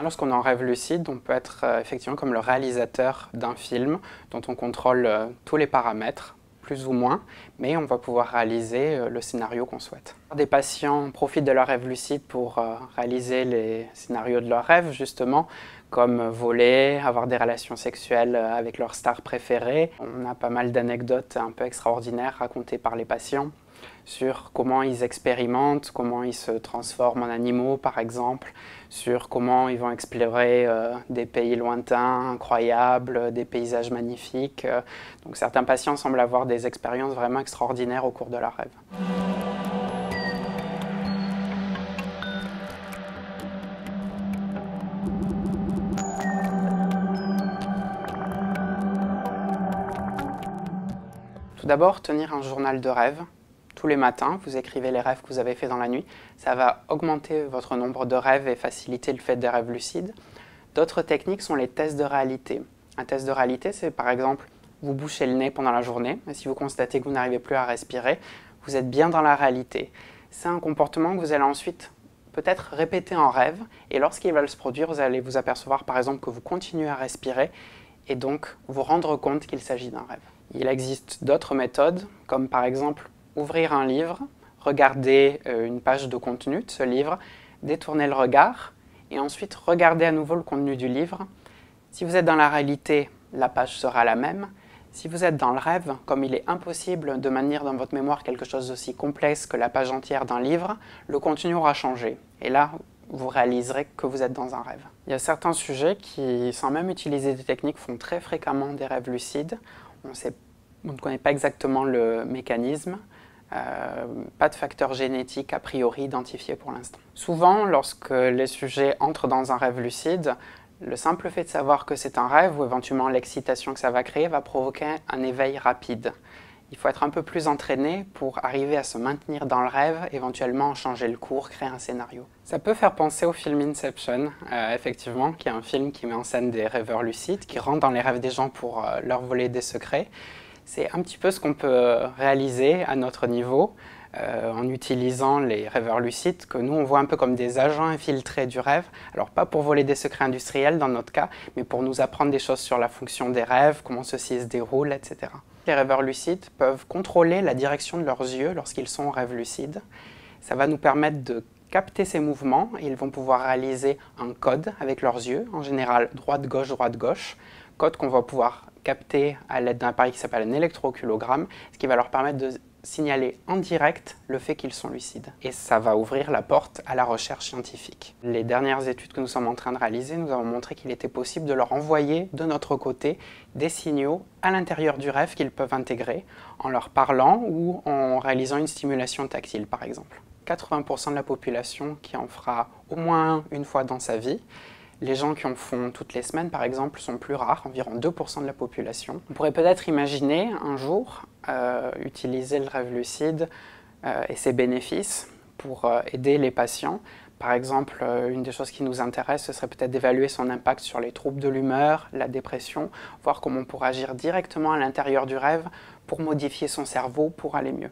Lorsqu'on est en rêve lucide, on peut être effectivement comme le réalisateur d'un film dont on contrôle tous les paramètres, plus ou moins, mais on va pouvoir réaliser le scénario qu'on souhaite. Des patients profitent de leur rêve lucide pour réaliser les scénarios de leur rêve, justement, comme voler, avoir des relations sexuelles avec leur star préférée. On a pas mal d'anecdotes un peu extraordinaires racontées par les patients sur comment ils expérimentent, comment ils se transforment en animaux par exemple, sur comment ils vont explorer des pays lointains, incroyables, des paysages magnifiques. Donc certains patients semblent avoir des expériences vraiment extraordinaires au cours de leur rêve. Tout d'abord, tenir un journal de rêve. Tous les matins, vous écrivez les rêves que vous avez faits dans la nuit. Ça va augmenter votre nombre de rêves et faciliter le fait des rêves lucides. D'autres techniques sont les tests de réalité. Un test de réalité, c'est par exemple, vous bouchez le nez pendant la journée, et si vous constatez que vous n'arrivez plus à respirer, vous êtes bien dans la réalité. C'est un comportement que vous allez ensuite peut-être répéter en rêve, et lorsqu'il va se produire, vous allez vous apercevoir par exemple que vous continuez à respirer, et donc vous rendre compte qu'il s'agit d'un rêve. Il existe d'autres méthodes, comme par exemple ouvrir un livre, regarder une page de contenu de ce livre, détourner le regard et ensuite regarder à nouveau le contenu du livre. Si vous êtes dans la réalité, la page sera la même. Si vous êtes dans le rêve, comme il est impossible de maintenir dans votre mémoire quelque chose d'aussi complexe que la page entière d'un livre, le contenu aura changé. Et là, vous réaliserez que vous êtes dans un rêve. Il y a certains sujets qui, sans même utiliser des techniques, font très fréquemment des rêves lucides. On ne connaît pas exactement le mécanisme. Pas de facteur génétique a priori identifié pour l'instant. Souvent, lorsque les sujets entrent dans un rêve lucide, le simple fait de savoir que c'est un rêve ou éventuellement l'excitation que ça va créer va provoquer un éveil rapide. Il faut être un peu plus entraîné pour arriver à se maintenir dans le rêve, éventuellement changer le cours, créer un scénario. Ça peut faire penser au film Inception, effectivement, qui est un film qui met en scène des rêveurs lucides, qui rentrent dans les rêves des gens pour leur voler des secrets. C'est un petit peu ce qu'on peut réaliser à notre niveau en utilisant les rêveurs lucides que nous on voit un peu comme des agents infiltrés du rêve. Alors pas pour voler des secrets industriels dans notre cas, mais pour nous apprendre des choses sur la fonction des rêves, comment ceci se déroule, etc. Les rêveurs lucides peuvent contrôler la direction de leurs yeux lorsqu'ils sont en rêve lucide. Ça va nous permettre de capter ces mouvements et ils vont pouvoir réaliser un code avec leurs yeux, en général droite-gauche, code qu'on va pouvoir capter à l'aide d'un appareil qui s'appelle un électrooculagramme, ce qui va leur permettre de signaler en direct le fait qu'ils sont lucides. Et ça va ouvrir la porte à la recherche scientifique. Les dernières études que nous sommes en train de réaliser nous avons montré qu'il était possible de leur envoyer de notre côté des signaux à l'intérieur du rêve qu'ils peuvent intégrer en leur parlant ou en réalisant une stimulation tactile par exemple. 80% de la population qui en fera au moins une fois dans sa vie. Les gens qui en font toutes les semaines, par exemple, sont plus rares, environ 2% de la population. On pourrait peut-être imaginer un jour utiliser le rêve lucide et ses bénéfices pour aider les patients. Par exemple, une des choses qui nous intéresse, ce serait peut-être d'évaluer son impact sur les troubles de l'humeur, la dépression, voir comment on pourrait agir directement à l'intérieur du rêve pour modifier son cerveau pour aller mieux.